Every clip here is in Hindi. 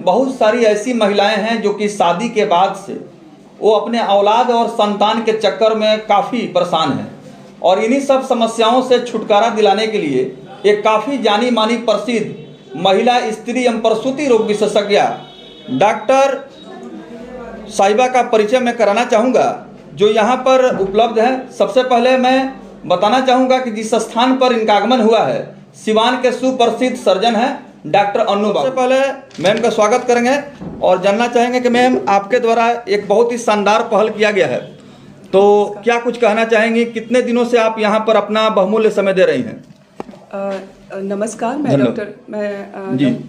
बहुत सारी ऐसी महिलाएं हैं जो कि शादी के बाद से वो अपने औलाद और संतान के चक्कर में काफ़ी परेशान हैं, और इन्हीं सब समस्याओं से छुटकारा दिलाने के लिए एक काफ़ी जानी मानी प्रसिद्ध महिला स्त्री एवं प्रसूति रोग विशेषज्ञ डॉक्टर साहिबा का परिचय मैं कराना चाहूँगा, जो यहाँ पर उपलब्ध है। सबसे पहले मैं बताना चाहूँगा कि जिस स्थान पर इनका आगमन हुआ है, सिवान के सुप्रसिद्ध सर्जन हैं डॉक्टर अन्नू बाबू। सबसे पहले मैम का स्वागत करेंगे और जानना चाहेंगे कि मैम आपके द्वारा एक बहुत ही शानदार पहल किया गया है, तो क्या कुछ कहना चाहेंगी? कितने दिनों से आप यहाँ पर अपना बहुमूल्य समय दे रही हैं? नमस्कार, मैं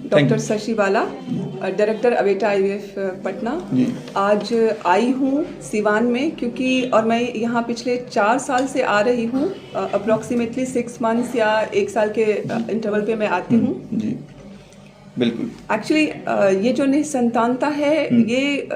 डॉक्टर शशि बाला, डायरेक्टर अवेटा आईवीएफ पटना। आज आई हूँ सिवान में क्योंकि और मैं यहाँ पिछले 4 साल से आ रही हूँ, अप्रॉक्सीमेटली 6 मंथ्स या 1 साल के इंटरवल पे मैं आती हूँ। जी बिल्कुल। एक्चुअली ये जो निसंतानता है ये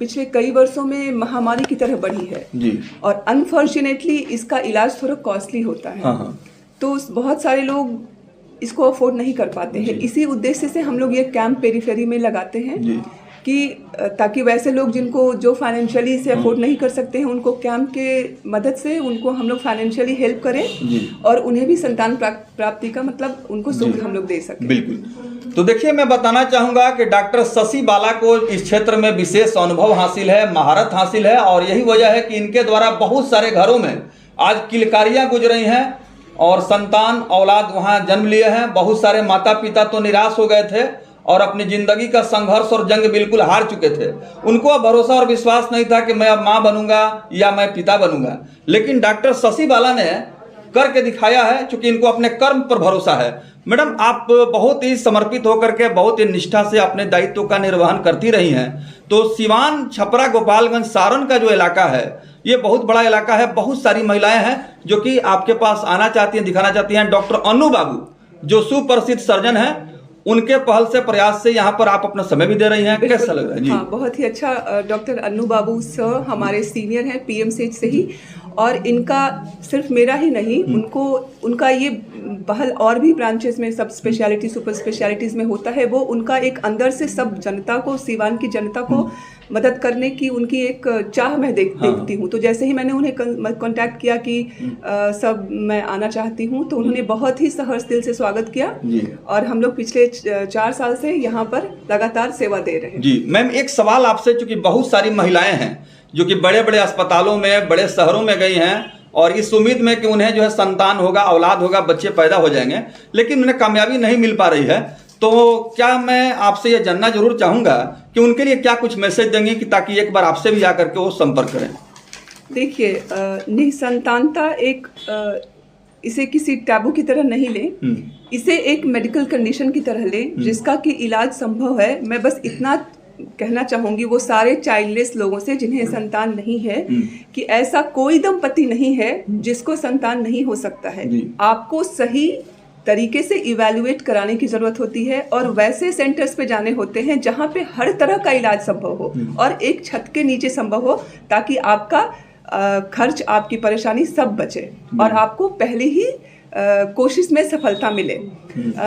पिछले कई वर्षों में महामारी की तरह बढ़ी है जी, और अनफॉर्चुनेटली इसका इलाज थोड़ा कॉस्टली होता है। हाँ। तो बहुत सारे लोग इसको अफोर्ड नहीं कर पाते हैं। इसी उद्देश्य से हम लोग ये कैंप पेरीफेरी में लगाते हैं कि ताकि वैसे लोग जिनको जो फाइनेंशियली से अफोर्ड नहीं कर सकते हैं उनको कैंप के मदद से उनको हम लोग फाइनेंशियली हेल्प करें और उन्हें भी संतान प्राप्ति का मतलब उनको सुख हम लोग दे सकें। बिल्कुल। तो देखिए, मैं बताना चाहूँगा कि डॉक्टर शशि बाला को इस क्षेत्र में विशेष अनुभव हासिल है, महारत हासिल है, और यही वजह है कि इनके द्वारा बहुत सारे घरों में आज किलकारियाँ गुजर रही हैं और संतान औलाद वहाँ जन्म लिए हैं। बहुत सारे माता पिता तो निराश हो गए थे और अपनी ज़िंदगी का संघर्ष और जंग बिल्कुल हार चुके थे। उनको अब भरोसा और विश्वास नहीं था कि मैं अब माँ बनूंगा या मैं पिता बनूंगा, लेकिन डॉक्टर शशि बाला ने करके दिखाया है, चूँकि इनको अपने कर्म पर भरोसा है। मैडम, आप बहुत ही समर्पित होकर के बहुत ही निष्ठा से अपने दायित्व का निर्वहन करती रही हैं। तो सिवान, छपरा, गोपालगंज, सारण का जो इलाका है ये बहुत बड़ा इलाका है। बहुत सारी महिलाएं हैं जो कि आपके पास आना चाहती हैं, दिखाना चाहती हैं। डॉक्टर अन्नू बाबू जो सुप्रसिद्ध सर्जन हैं, उनके पहल से प्रयास से यहाँ पर आप अपना समय भी दे रही हैं। कैसा लग रहा है जी? हाँ, बहुत ही अच्छा। डॉक्टर अन्नू बाबू सर हमारे सीनियर हैं पीएमसीएच से ही, और इनका सिर्फ मेरा ही नहीं, उनका ये पहल और भी ब्रांचेस में सब स्पेशलिटी सुपर स्पेशलिटीज़ में होता है। वो उनका एक अंदर से सब जनता को, सिवान की जनता को मदद करने की उनकी एक चाह मैं देखती हूँ। तो जैसे ही मैंने उन्हें कांटेक्ट किया कि सब मैं आना चाहती हूँ, तो उन्होंने बहुत ही सहर्ष दिल से स्वागत किया और हम लोग पिछले 4 साल से यहाँ पर लगातार सेवा दे रहे हैं। जी मैम, एक सवाल आपसे, चूंकि बहुत सारी महिलाएं हैं जो कि बड़े बड़े अस्पतालों में, बड़े शहरों में गई हैं और इस उम्मीद में कि उन्हें जो है संतान होगा, औलाद होगा, बच्चे पैदा हो जाएंगे, लेकिन उन्हें कामयाबी नहीं मिल पा रही है। तो क्या मैं आपसे ये जानना जरूर चाहूँगा कि उनके लिए क्या कुछ मैसेज देंगे कि ताकि एक बार आपसे भी जाकर के वो संपर्क करें? देखिए, निसंतानता एक इसे किसी टैबू की तरह नहीं लें, इसे एक मेडिकल कंडीशन की तरह लें जिसका कि इलाज संभव है। मैं बस इतना कहना चाहूँगी वो सारे चाइल्डलेस लोगों से जिन्हें संतान नहीं है कि ऐसा कोई दंपति नहीं है जिसको संतान नहीं हो सकता है। आपको सही तरीके से इवैल्यूएट कराने की ज़रूरत होती है और वैसे सेंटर्स पे जाने होते हैं जहाँ पे हर तरह का इलाज संभव हो और एक छत के नीचे संभव हो, ताकि आपका खर्च, आपकी परेशानी सब बचे और आपको पहले ही कोशिश में सफलता मिले।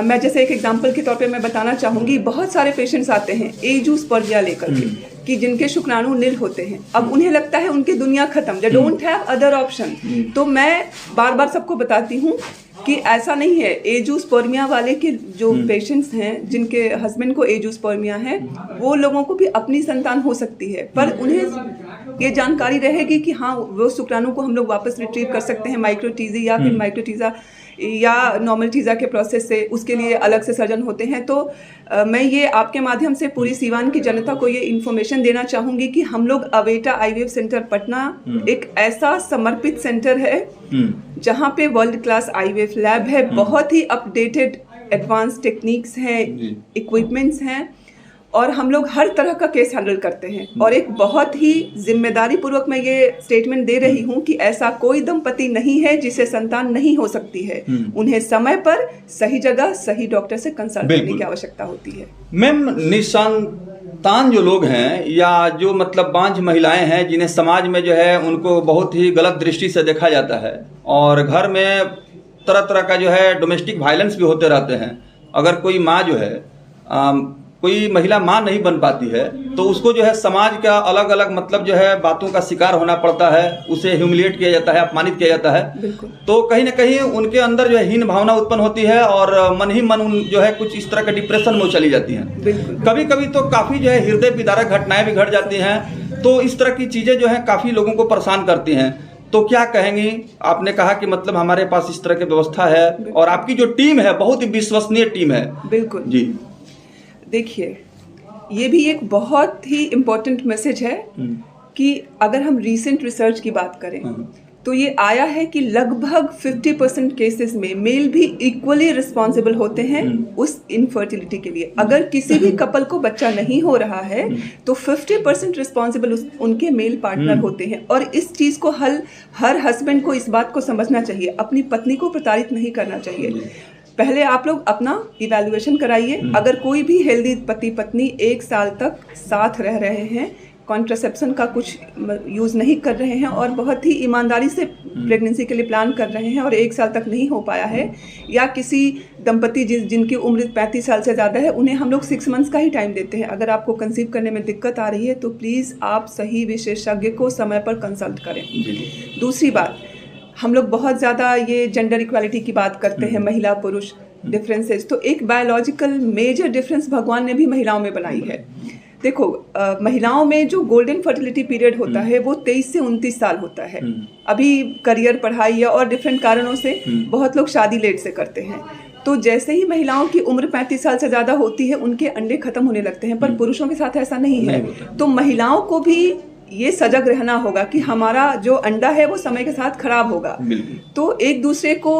मैं जैसे एक एग्जांपल के तौर पे मैं बताना चाहूँगी, बहुत सारे पेशेंट्स आते हैं एजूस्पर्मिया लेकर के कि जिनके शुक्राणु नील होते हैं। अब उन्हें लगता है उनकी दुनिया खत्म, they don't have other option. तो मैं बार बार सबको बताती हूँ कि ऐसा नहीं है। एजूस्पर्मिया वाले के जो पेशेंट्स हैं जिनके हस्बैंड को एजूस्पर्मिया है, वो लोगों को भी अपनी संतान हो सकती है, पर उन्हें ये जानकारी रहेगी कि हाँ, वो शुक्राणु को हम लोग वापस रिट्रीव कर सकते हैं माइक्रोटीजी या फिर माइक्रोटीजा या नॉर्मल टीजा के प्रोसेस से। उसके लिए अलग से सर्जन होते हैं। तो मैं ये आपके माध्यम से पूरी सिवान की जनता को ये इन्फॉर्मेशन देना चाहूँगी कि हम लोग अवेटा आईवीएफ सेंटर पटना एक ऐसा समर्पित सेंटर है जहाँ पे वर्ल्ड क्लास आईवीएफ लैब है, बहुत ही अपडेटेड एडवांस टेक्निक्स हैं, इक्विपमेंट्स हैं, और हम लोग हर तरह का केस हैंडल करते हैं। और एक बहुत ही जिम्मेदारी पूर्वक मैं ये स्टेटमेंट दे रही हूँ कि ऐसा कोई दंपति नहीं है जिसे संतान नहीं हो सकती है। उन्हें समय पर सही जगह सही डॉक्टर से कंसल्ट करने की आवश्यकता होती है। मैम, निसंतान जो लोग हैं या जो मतलब बांझ महिलाएं हैं जिन्हें समाज में जो है उनको बहुत ही गलत दृष्टि से देखा जाता है और घर में तरह तरह का जो है डोमेस्टिक वायलेंस भी होते रहते हैं। अगर कोई माँ जो है कोई महिला माँ नहीं बन पाती है तो उसको जो है समाज का अलग अलग मतलब जो है बातों का शिकार होना पड़ता है, उसे ह्यूमिलिएट किया जाता है, अपमानित किया जाता है। तो कहीं ना कहीं उनके अंदर जो है हीन भावना उत्पन्न होती है और मन ही मन जो है कुछ इस तरह के डिप्रेशन में चली जाती हैं। कभी कभी तो काफ़ी जो है हृदय विदारक घटनाएं भी घट जाती हैं। तो इस तरह की चीज़ें जो है काफ़ी लोगों को परेशान करती हैं। तो क्या कहेंगी? आपने कहा कि मतलब हमारे पास इस तरह की व्यवस्था है और आपकी जो टीम है बहुत ही विश्वसनीय टीम है। बिल्कुल जी। देखिए, ये भी एक बहुत ही इम्पोर्टेंट मैसेज है कि अगर हम रीसेंट रिसर्च की बात करें तो ये आया है कि लगभग 50% केसेस में मेल भी इक्वली रिस्पॉन्सिबल होते हैं उस इनफर्टिलिटी के लिए। अगर किसी भी कपल को बच्चा नहीं हो रहा है तो 50% रिस्पॉन्सिबल उनके मेल पार्टनर होते हैं। और इस चीज़ को हर हस्बैंड को इस बात को समझना चाहिए, अपनी पत्नी को प्रताड़ित नहीं करना चाहिए। पहले आप लोग अपना इवैल्यूएशन कराइए। अगर कोई भी हेल्दी पति पत्नी 1 साल तक साथ रह रहे हैं, कॉन्ट्रासेप्शन का कुछ यूज़ नहीं कर रहे हैं और बहुत ही ईमानदारी से प्रेगनेंसी के लिए प्लान कर रहे हैं और 1 साल तक नहीं हो पाया है, या किसी दंपति जिनकी उम्र 35 साल से ज़्यादा है, उन्हें हम लोग 6 मंथ्स का ही टाइम देते हैं। अगर आपको कंसीव करने में दिक्कत आ रही है तो प्लीज़ आप सही विशेषज्ञ को समय पर कंसल्ट करें। दूसरी बात, हम लोग बहुत ज़्यादा ये जेंडर इक्वालिटी की बात करते हैं, महिला पुरुष डिफरेंसेस। तो एक बायोलॉजिकल मेजर डिफरेंस भगवान ने भी महिलाओं में बनाई है। देखो, महिलाओं में जो गोल्डन फर्टिलिटी पीरियड होता है वो 23 से 29 साल होता है। अभी करियर, पढ़ाई या और डिफरेंट कारणों से बहुत लोग शादी लेट से करते हैं। तो जैसे ही महिलाओं की उम्र 35 साल से ज़्यादा होती है उनके अंडे खत्म होने लगते हैं, पर पुरुषों के साथ ऐसा नहीं है। तो महिलाओं को भी ये सजग रहना होगा कि हमारा जो अंडा है वो समय के साथ खराब होगा। तो एक दूसरे को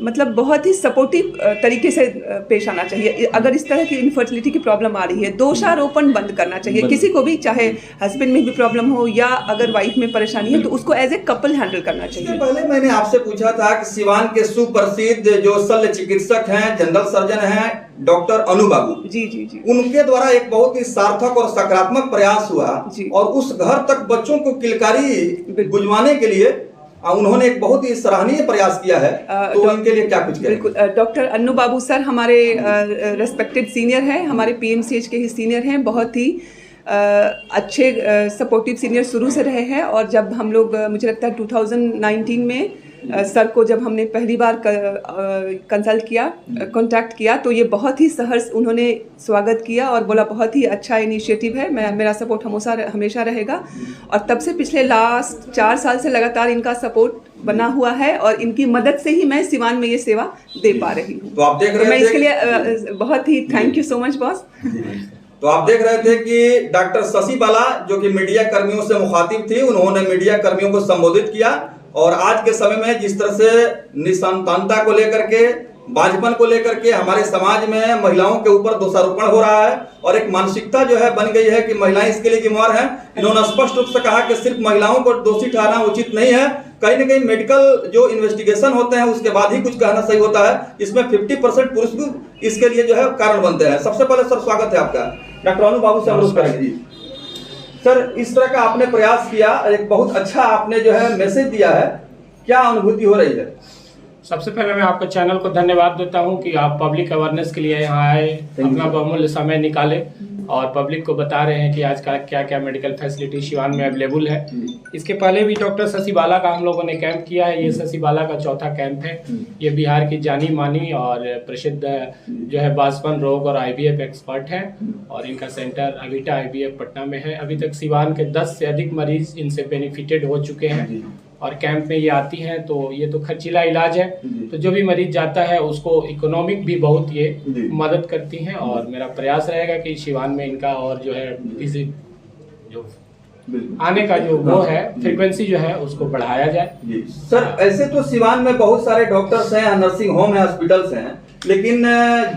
मतलब बहुत ही सपोर्टिव तरीके से पेश आना चाहिए। अगर इस तरह की इनफर्टिलिटी की प्रॉब्लम आ रही है, दोषारोपण बंद करना चाहिए किसी को भी, चाहे हस्बैंड में भी प्रॉब्लम हो या अगर वाइफ में परेशानी है तो उसको एज ए कपल हैंडल करना चाहिए। पहले मैंने आपसे पूछा था कि सिवान के सुप्रसिद्ध जो शल्य चिकित्सक हैं, जनरल सर्जन हैं, डॉक्टर अनु बाबू जी जी जी, उनके द्वारा एक बहुत ही सार्थक और सकारात्मक प्रयास हुआ और उस घर तक बच्चों को किलकारी बुझवाने के लिए उन्होंने एक बहुत ही सराहनीय प्रयास किया है। तो इनके लिए क्या कुछ कहें? बिल्कुल, डॉक्टर अन्नू बाबू सर हमारे रेस्पेक्टेड सीनियर हैं, हमारे पीएमसीएच के ही सीनियर हैं, बहुत ही अच्छे सपोर्टिव सीनियर शुरू से रहे हैं। और जब हम लोग, मुझे लगता है 2019 में सर को जब हमने पहली बार कंसल्ट किया, कांटेक्ट किया, तो ये बहुत ही सहर्ष उन्होंने स्वागत किया और बोला बहुत ही अच्छा इनिशिएटिव है, मेरा सपोर्ट हमेशा रहेगा। और तब से पिछले लास्ट 4 साल से लगातार इनका सपोर्ट बना हुआ है और इनकी मदद से ही मैं सिवान में ये सेवा दे पा रही हूँ। तो आप देख रहे थे, मैं इसके लिए बहुत ही thank you so much boss. तो आप देख रहे थे कि डॉक्टर शशि बाला जो कि मीडिया कर्मियों से मुखातिब थी, उन्होंने मीडिया कर्मियों को संबोधित किया और आज के समय में जिस तरह से निसंतानता को लेकर के, बांझपन को लेकर के हमारे समाज में महिलाओं के ऊपर दोषारोपण हो रहा है और एक मानसिकता जो है बन गई है कि महिलाएं इसके लिए जिम्मेवार हैं। इन्होंने स्पष्ट रूप से कहा कि सिर्फ महिलाओं को दोषी ठहराना उचित नहीं है, कहीं न कहीं मेडिकल जो इन्वेस्टिगेशन होते हैं उसके बाद ही कुछ कहना सही होता है। इसमें 50% पुरुष भी इसके लिए जो है कारण बनते हैं। सबसे पहले सर स्वागत है आपका। डॉक्टर अनु बाबू से अनुरोध करेंगे जी। सर, इस तरह का आपने प्रयास किया, एक बहुत अच्छा आपने जो है मैसेज दिया है, क्या अनुभूति हो रही है? सबसे पहले मैं आपके चैनल को धन्यवाद देता हूं कि आप पब्लिक अवेयरनेस के लिए यहाँ आए, अपना बहुमूल्य समय निकाले और पब्लिक को बता रहे हैं कि आज का क्या क्या मेडिकल फैसिलिटी सिवान में अवेलेबल है। इसके पहले भी डॉक्टर शशि बाला का हम लोगों ने कैंप किया है। ये शशि बाला का 4था कैंप है। ये बिहार की जानी मानी और प्रसिद्ध जो है बांझपन रोग और IVF एक्सपर्ट हैं और इनका सेंटर अविटा IVF पटना में है। अभी तक सिवान के 10 से अधिक मरीज इनसे बेनिफिटेड हो चुके हैं और कैंप में ये आती हैं। तो ये तो खर्चीला इलाज है, तो जो भी मरीज जाता है उसको इकोनॉमिक भी बहुत ये मदद करती हैं और मेरा प्रयास रहेगा कि सिवान में इनका और जो है जो आने का जो वो है फ्रीक्वेंसी जो है उसको बढ़ाया जाए। सर, ऐसे तो सिवान में बहुत सारे डॉक्टर्स हैं, नर्सिंग होम है, हॉस्पिटल्स हैं, लेकिन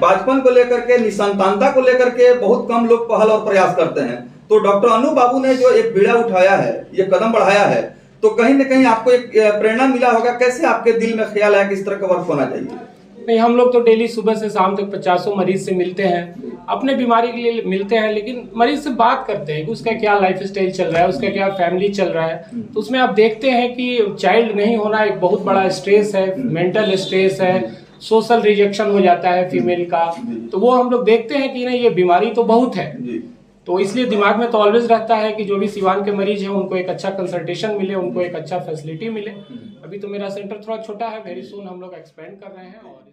बांझपन को लेकर के, निसंतानता को लेकर के बहुत कम लोग पहल और प्रयास करते हैं। तो डॉक्टर अनु बाबू ने जो एक बीड़ा उठाया है, ये कदम बढ़ाया है, तो कहीं न कहीं आपको एक प्रेरणा मिला होगा। कैसे आपके दिल में ख्याल आया कि इस तरह का वर्क होना चाहिए? नहीं, हम लोग तो डेली सुबह से शाम तक 50 मरीज से मिलते हैं, अपने बीमारी के लिए मिलते हैं, लेकिन मरीज से बात करते हैं कि उसका क्या लाइफ स्टाइल चल रहा है, उसका क्या फैमिली चल रहा है। तो उसमें आप देखते हैं कि चाइल्ड नहीं होना एक बहुत बड़ा स्ट्रेस है, मेंटल स्ट्रेस है, सोशल रिजेक्शन हो जाता है फीमेल का, तो वो हम लोग देखते हैं कि नहीं ये बीमारी तो बहुत है। तो इसलिए दिमाग में तो ऑलवेज रहता है कि जो भी सिवान के मरीज हैं उनको एक अच्छा कंसल्टेशन मिले, उनको एक अच्छा फैसिलिटी मिले। अभी तो मेरा सेंटर थोड़ा छोटा है, वेरी सून हम लोग एक्सपेंड कर रहे हैं और